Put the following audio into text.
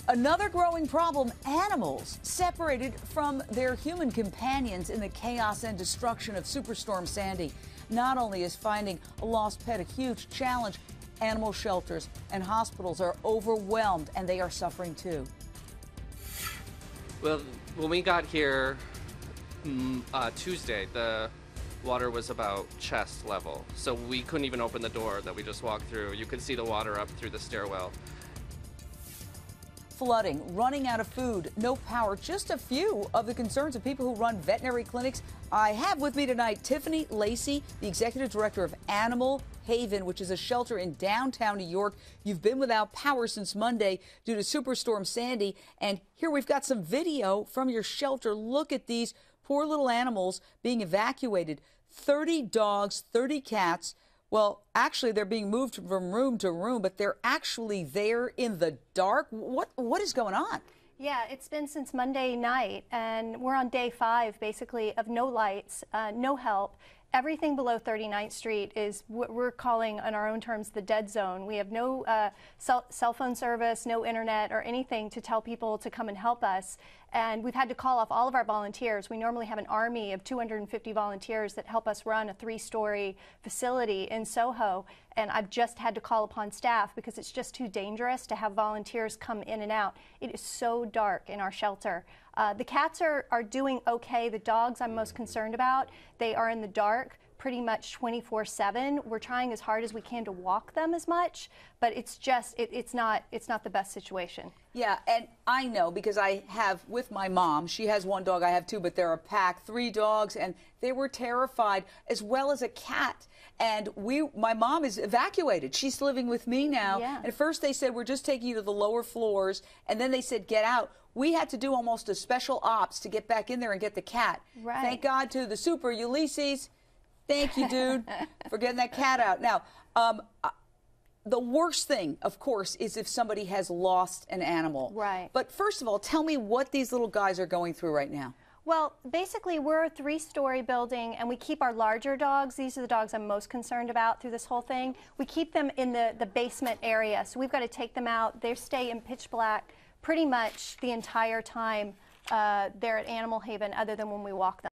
Another growing problem, animals separated from their human companions in the chaos and destruction of Superstorm Sandy. Not only is finding a lost pet a huge challenge, animal shelters and hospitals are overwhelmed, and they are suffering too. Well, when we got here Tuesday, the water was about chest level, so we couldn't even open the door that we just walked through. You could see the water up through the stairwell. Flooding, running out of food, no power, just a few of the concerns of people who run veterinary clinics. I have with me tonight Tiffany Lacey, the executive director of Animal Haven, which is a shelter in downtown New York. You've been without power since Monday due to Superstorm Sandy, and here we've got some video from your shelter. Look at these poor little animals being evacuated. 30 dogs, 30 cats. Well, actually, they're being moved from room to room, but they're actually there in the dark. What is going on? Yeah, it's been since Monday night, and we're on day 5, basically, of no lights, no help. Everything below 39th Street is what we're calling, in our own terms, the dead zone. We have no cell phone service, no internet or anything to tell people to come and help us. And we've had to call off all of our volunteers. We normally have an army of 250 volunteers that help us run a 3-story facility in Soho. And I've just had to call upon staff because it's just too dangerous to have volunteers come in and out. It is so dark in our shelter. The cats are doing okay. The dogs I'm most concerned about. They are in the dark pretty much 24/7. We're trying as hard as we can to walk them as much, but it's just, it's not the best situation. Yeah, and I know because I have with my mom, she has 1 dog, I have 2, but they're a pack, 3 dogs, and they were terrified, as well as a cat. And my mom is evacuated. She's living with me now. Yeah. And at first they said, we're just taking you to the lower floors, and then they said, get out. We had to do almost a special ops to get back in there and get the cat. Right. Thank God to the super Ulysses. Thank you, dude, for getting that cat out. Now, the worst thing, of course, is if somebody has lost an animal. Right. But first of all, tell me what these little guys are going through right now. Well, basically, we're a 3-story building, and we keep our larger dogs. These are the dogs I'm most concerned about through this whole thing. We keep them in the basement area, so we've got to take them out. They stay in pitch black pretty much the entire time they're at Animal Haven, other than when we walk them.